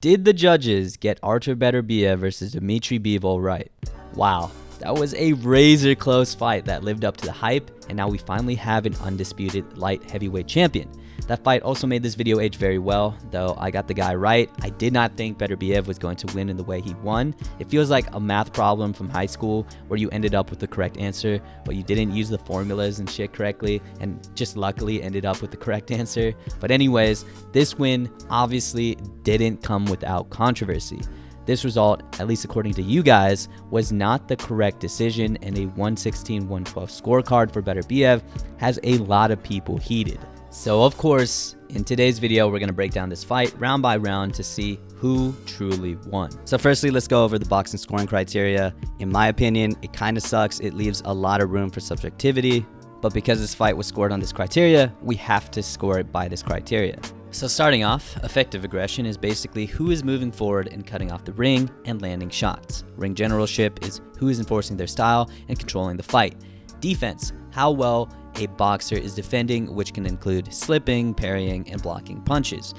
Did the judges get Artur Beterbiev versus Dmitry Bivol right? Wow, that was a razor close fight that lived up to the hype, and now we finally have an undisputed light heavyweight champion. That fight also made this video age very well, though I got the guy right. I did not think Beterbiev was going to win in the way he won. It feels like a math problem from high school where you ended up with the correct answer, but you didn't use the formulas and shit correctly, and just luckily ended up with the correct answer. But anyways, this win obviously didn't come without controversy. This result, at least according to you guys, was not the correct decision, and a 116-112 scorecard for Beterbiev has a lot of people heated. So of course, in today's video, we're going to break down this fight round by round to see who truly won. So firstly, let's go over the boxing scoring criteria. In my opinion, it kind of sucks. It leaves a lot of room for subjectivity, but because this fight was scored on this criteria, we have to score it by this criteria. So starting off, effective aggression is basically who is moving forward and cutting off the ring and landing shots. Ring generalship is who is enforcing their style and controlling the fight. Defense, how well a boxer is defending, which can include slipping, parrying, and blocking punches.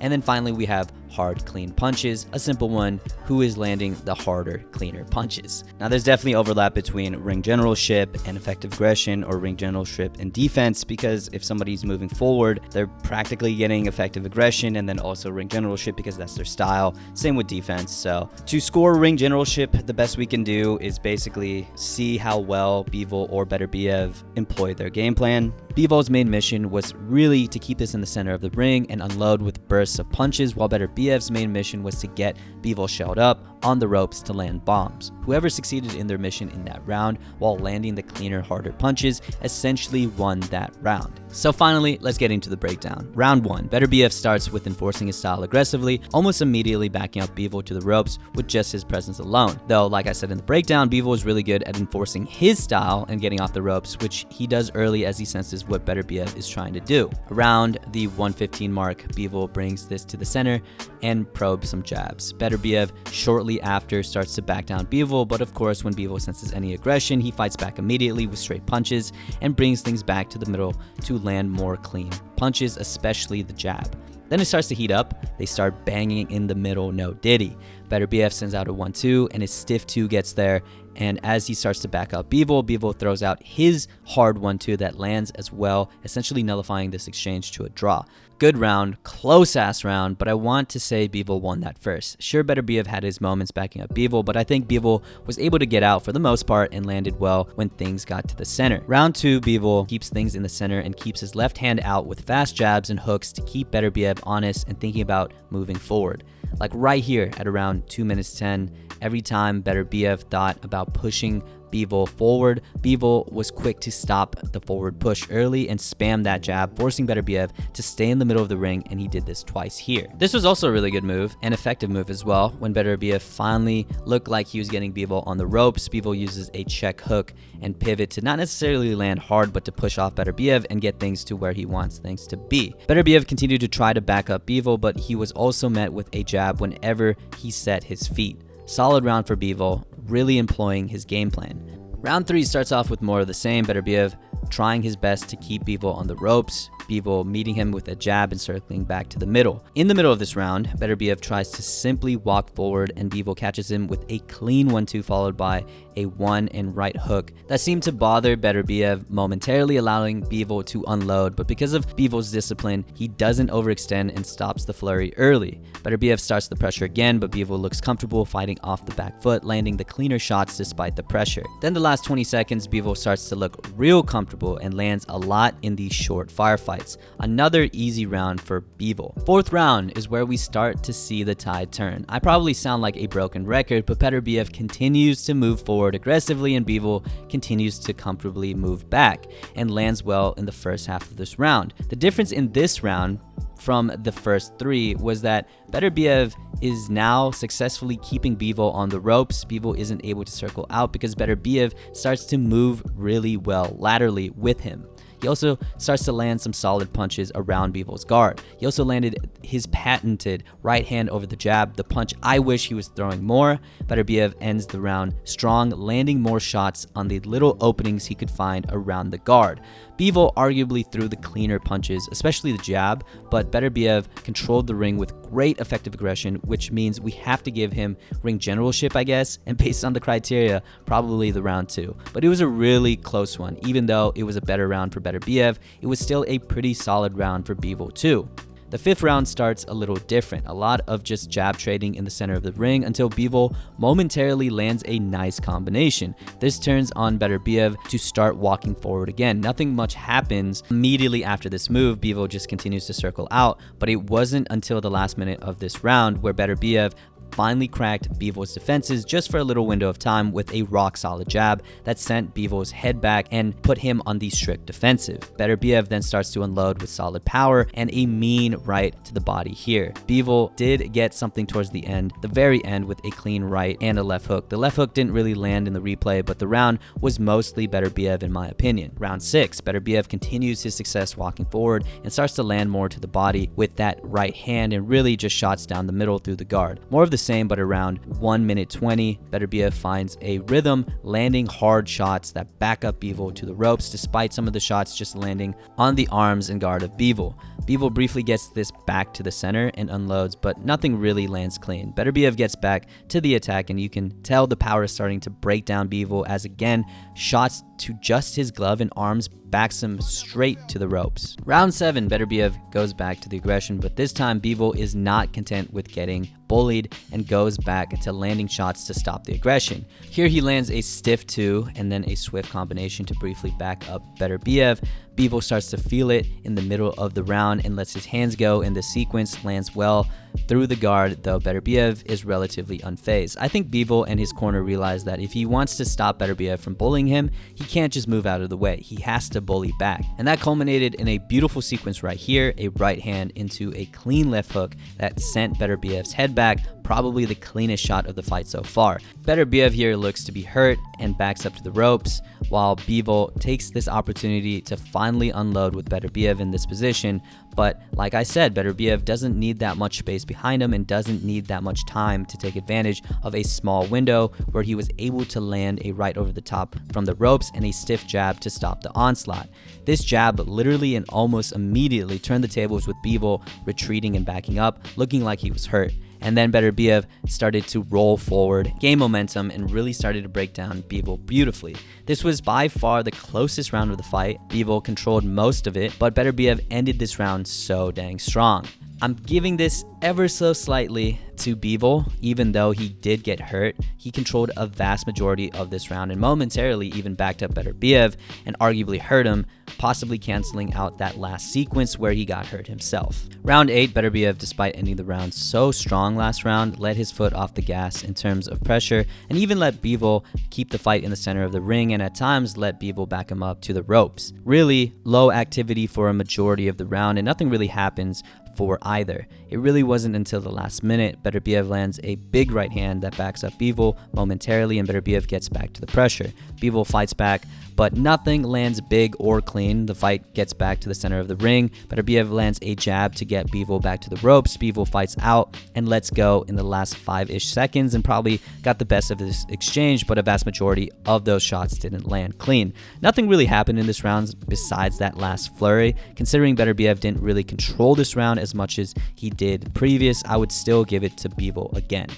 And then finally, we have hard, clean punches, a simple one, who is landing the harder, cleaner punches. Now, there's definitely overlap between ring generalship and effective aggression, or ring generalship and defense, because if somebody's moving forward, they're practically getting effective aggression and then also ring generalship because that's their style. Same with defense. So to score ring generalship, the best we can do is basically see how well Bivol or Beterbiev employed their game plan. Bivol's main mission was really to keep this in the center of the ring and unload with bursts of punches, while Beterbiev's main mission was to get Bivol shelled up on the ropes to land bombs. Whoever succeeded in their mission in that round while landing the cleaner, harder punches essentially won that round. So finally, let's get into the breakdown. Round 1, Beterbiev starts with enforcing his style aggressively, almost immediately backing up Bivol to the ropes with just his presence alone. Though, like I said in the breakdown, Bivol is really good at enforcing his style and getting off the ropes, which he does early as he senses what Beterbiev is trying to do. Around the 115 mark, Bivol brings this to the center and probes some jabs. Beterbiev shortly after starts to back down Bivol, but of course when Bivol senses any aggression, he fights back immediately with straight punches and brings things back to the middle to land more clean punches, especially the jab. Then it starts to heat up. They start banging in the middle, no diddy. Beterbiev sends out a 1-2 and his stiff 2 gets there, and as he starts to back up Bivol throws out his hard 1-2 that lands as well, essentially nullifying this exchange to a draw. Good round, close ass round, but I want to say Bivol won that first. Sure, Beterbiev had his moments backing up Bivol, but I think Bivol was able to get out for the most part and landed well when things got to the center. Round 2, Bivol keeps things in the center and keeps his left hand out with fast jabs and hooks to keep Beterbiev honest and thinking about moving forward. Like right here at around 2 minutes 10, every time Beterbiev thought about pushing Bivol forward, Bivol was quick to stop the forward push early and spam that jab, forcing Beterbiev to stay in the middle of the ring, and he did this twice here. This was also a really good move, and effective move as well. When Beterbiev finally looked like he was getting Bivol on the ropes, Bivol uses a check hook and pivot to not necessarily land hard, but to push off Beterbiev and get things to where he wants things to be. Beterbiev continued to try to back up Bivol, but he was also met with a jab whenever he set his feet. Solid round for Bivol, really employing his game plan. Round 3 starts off with more of the same, Beterbiev trying his best to keep Bivol on the ropes, Bivol meeting him with a jab and circling back to the middle. In the middle of this round, Beterbiev tries to simply walk forward and Bivol catches him with a clean 1-2 followed by a 1 and right hook that seemed to bother Beterbiev momentarily, allowing Bivol to unload, but because of Bivol's discipline, he doesn't overextend and stops the flurry early. Beterbiev starts the pressure again, but Bivol looks comfortable fighting off the back foot, landing the cleaner shots despite the pressure. Then the last 20 seconds, Bivol starts to look real comfortable and lands a lot in these short firefights. Another easy round for Bivol. Fourth round is where we start to see the tide turn. I probably sound like a broken record, but Beterbiev continues to move forward aggressively and Bivol continues to comfortably move back and lands well in the first half of this round. The difference in this round from the first 3 was that Beterbiev is now successfully keeping Bivol on the ropes. Bivol isn't able to circle out because Beterbiev starts to move really well laterally with him. He also starts to land some solid punches around Bivol's guard. He also landed his patented right hand over the jab, the punch I wish he was throwing more. Beterbiev ends the round strong, landing more shots on the little openings he could find around the guard. Bivol arguably threw the cleaner punches, especially the jab, but Beterbiev controlled the ring with great effective aggression, which means we have to give him ring generalship, I guess, and based on the criteria, probably the round 2. But it was a really close one. Even though it was a better round for Beterbiev, it was still a pretty solid round for Bivol too. The 5th round starts a little different, a lot of just jab trading in the center of the ring until Bivol momentarily lands a nice combination. This turns on Beterbiev to start walking forward again. Nothing much happens immediately after this move. Bivol just continues to circle out, but it wasn't until the last minute of this round where Beterbiev finally cracked Bivol's defenses just for a little window of time with a rock-solid jab that sent Bivol's head back and put him on the strict defensive. Beterbiev then starts to unload with solid power and a mean right to the body here. Bivol did get something towards the end, the very end, with a clean right and a left hook. The left hook didn't really land in the replay, but the round was mostly Beterbiev in my opinion. Round 6, Beterbiev continues his success walking forward and starts to land more to the body with that right hand and really just shots down the middle through the guard. More of the same, but around 1 minute 20, Beterbiev finds a rhythm, landing hard shots that back up Bivol to the ropes, despite some of the shots just landing on the arms and guard of Bivol. Bivol briefly gets this back to the center and unloads, but nothing really lands clean. Beterbiev gets back to the attack, and you can tell the power is starting to break down Bivol as again, shots to just his glove and arms backs him straight to the ropes. Round 7, Beterbiev goes back to the aggression, but this time Bivol is not content with getting bullied and goes back to landing shots to stop the aggression. Here he lands a stiff 2 and then a swift combination to briefly back up Beterbiev. Bivol starts to feel it in the middle of the round and lets his hands go, and the sequence lands well through the guard, though Beterbiev is relatively unfazed. I think Bivol and his corner realize that if he wants to stop Beterbiev from bullying him, he can't just move out of the way. He has to bully back. And that culminated in a beautiful sequence right here, a right hand into a clean left hook that sent Beterbiev's head back, probably the cleanest shot of the fight so far. Beterbiev here looks to be hurt and backs up to the ropes, while Bivol takes this opportunity to finally unload with Beterbiev in this position. But like I said, Beterbiev doesn't need that much space behind him and doesn't need that much time to take advantage of a small window where he was able to land a right over the top from the ropes and a stiff jab to stop the onslaught. This jab literally and almost immediately turned the tables with Bivol retreating and backing up, looking like he was hurt. And then Beterbiev started to roll forward, gain momentum, and really started to break down Bivol beautifully. This was by far the closest round of the fight. Bivol controlled most of it, but Beterbiev ended this round so dang strong. I'm giving this ever so slightly to Bivol, even though he did get hurt. He controlled a vast majority of this round and momentarily even backed up Beterbiev and arguably hurt him, possibly canceling out that last sequence where he got hurt himself. Round 8, Beterbiev, despite ending the round so strong last round, let his foot off the gas in terms of pressure and even let Bivol keep the fight in the center of the ring and at times let Bivol back him up to the ropes. Really low activity for a majority of the round and nothing really happens for either. It really wasn't until the last minute Beterbiev lands a big right hand that backs up Bivol momentarily and Beterbiev gets back to the pressure. Bivol fights back, but nothing lands big or clean. The fight gets back to the center of the ring. Beterbiev lands a jab to get Bivol back to the ropes. Bivol fights out and lets go in the last 5-ish seconds and probably got the best of this exchange, but a vast majority of those shots didn't land clean. Nothing really happened in this round besides that last flurry. Considering Beterbiev didn't really control this round as much as he did previous, I would still give it to Bivol again.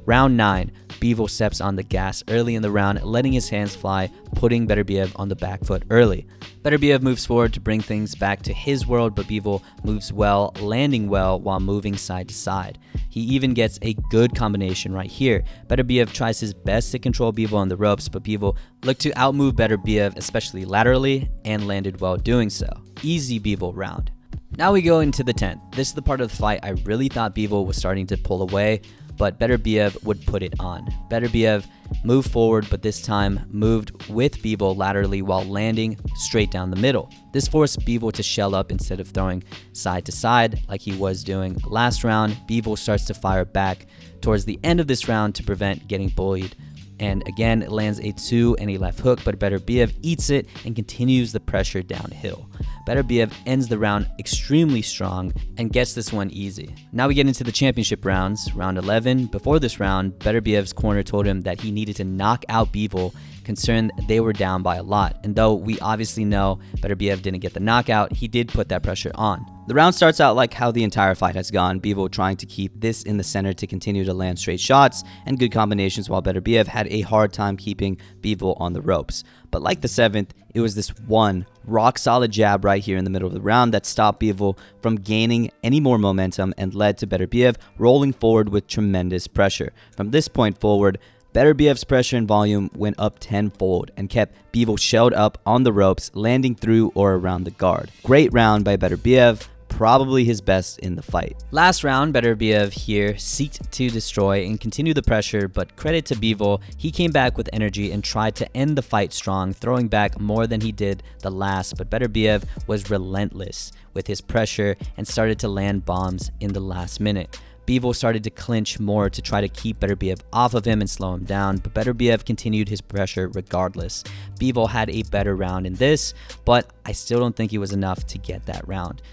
Round 9, Bivol steps on the gas early in the round, letting his hands fly, putting Beterbiev on the back foot early. Beterbiev moves forward to bring things back to his world, but Bivol moves well, landing well while moving side to side. He even gets a good combination right here. Beterbiev tries his best to control Bivol on the ropes, but Bivol looked to outmove Beterbiev, especially laterally, and landed well doing so. Easy Bivol round. Now we go into the 10th. This is the part of the fight I really thought Bivol was starting to pull away, but Beterbiev would put it on. Beterbiev moved forward, but this time moved with Bivol laterally while landing straight down the middle. This forced Bivol to shell up instead of throwing side to side like he was doing last round. Bivol starts to fire back towards the end of this round to prevent getting bullied and again it lands a 2 and a left hook, but Beterbiev eats it and continues the pressure downhill. Beterbiev ends the round extremely strong and gets this one easy. Now we get into the championship rounds, round 11. Before this round, Beterbiev's corner told him that he needed to knock out Bivol, concerned they were down by a lot. And though we obviously know Beterbiev didn't get the knockout, he did put that pressure on. The round starts out like how the entire fight has gone, Bivol trying to keep this in the center to continue to land straight shots and good combinations, while Beterbiev had a hard time keeping Bivol on the ropes. But like the 7th, it was this one rock-solid jab right here in the middle of the round that stopped Bivol from gaining any more momentum and led to Beterbiev rolling forward with tremendous pressure. From this point forward, Beterbiev's pressure and volume went up tenfold and kept Bivol shelled up on the ropes, landing through or around the guard. Great round by Beterbiev, probably his best in the fight. Last round, Beterbiev here seeked to destroy and continue the pressure, but credit to Bivol, he came back with energy and tried to end the fight strong, throwing back more than he did the last, but Beterbiev was relentless with his pressure and started to land bombs in the last minute. Bivol started to clinch more to try to keep Beterbiev off of him and slow him down, but Beterbiev continued his pressure regardless. Bivol had a better round in this, but I still don't think it was enough to get that round.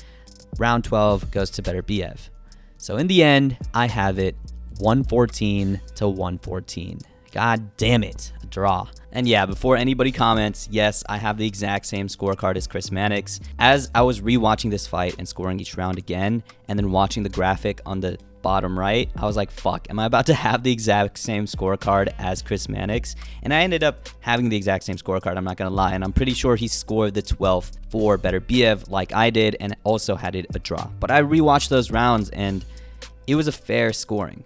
Round 12 goes to Beterbiev. So in the end, I have it 114 to 114. God damn it, a draw. And yeah, before anybody comments, yes, I have the exact same scorecard as Chris Mannix. As I was rewatching this fight and scoring each round again, and then watching the graphic on the bottom right, I was like, fuck, am I about to have the exact same scorecard as Chris Mannix? And I ended up having the exact same scorecard, I'm not gonna lie, and I'm pretty sure he scored the 12th for Beterbiev like I did, and also had it a draw. But I rewatched those rounds and it was a fair scoring,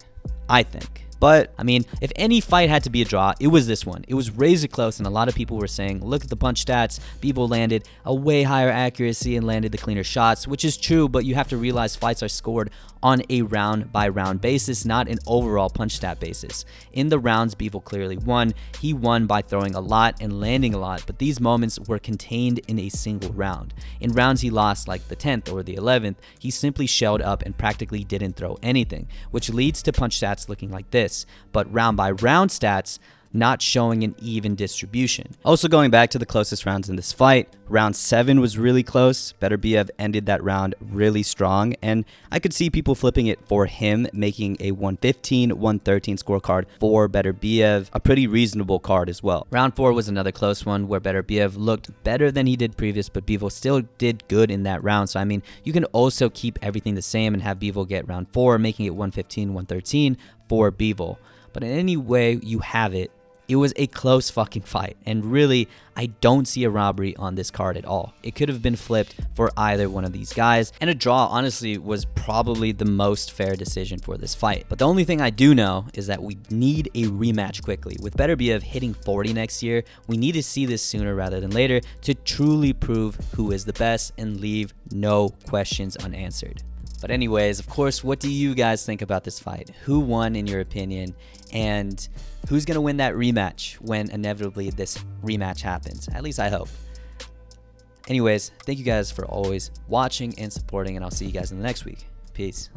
I think. But, I mean, if any fight had to be a draw, it was this one. It was razor close, and a lot of people were saying, look at the punch stats. Bivol landed a way higher accuracy and landed the cleaner shots, which is true, but you have to realize fights are scored on a round-by-round basis, not an overall punch stat basis. In the rounds, Bivol clearly won. He won by throwing a lot and landing a lot, but these moments were contained in a single round. In rounds he lost, like the 10th or the 11th, he simply shelled up and practically didn't throw anything, which leads to punch stats looking like this, but round-by-round stats not showing an even distribution. Also going back to the closest rounds in this fight, round 7 was really close. Beterbiev ended that round really strong, and I could see people flipping it for him, making a 115-113 scorecard for Beterbiev, a pretty reasonable card as well. Round 4 was another close one where Beterbiev looked better than he did previous, but Bivol still did good in that round. So I mean, you can also keep everything the same and have Bivol get round 4, making it 115-113 for Bivol. But in any way you have it, it was a close fucking fight, and really, I don't see a robbery on this card at all. It could have been flipped for either one of these guys, and a draw, honestly, was probably the most fair decision for this fight. But the only thing I do know is that we need a rematch quickly. With Beterbiev hitting 40 next year, we need to see this sooner rather than later to truly prove who is the best and leave no questions unanswered. But anyways, of course, what do you guys think about this fight? Who won in your opinion? And who's going to win that rematch when inevitably this rematch happens? At least I hope. Anyways, thank you guys for always watching and supporting, and I'll see you guys in the next week. Peace.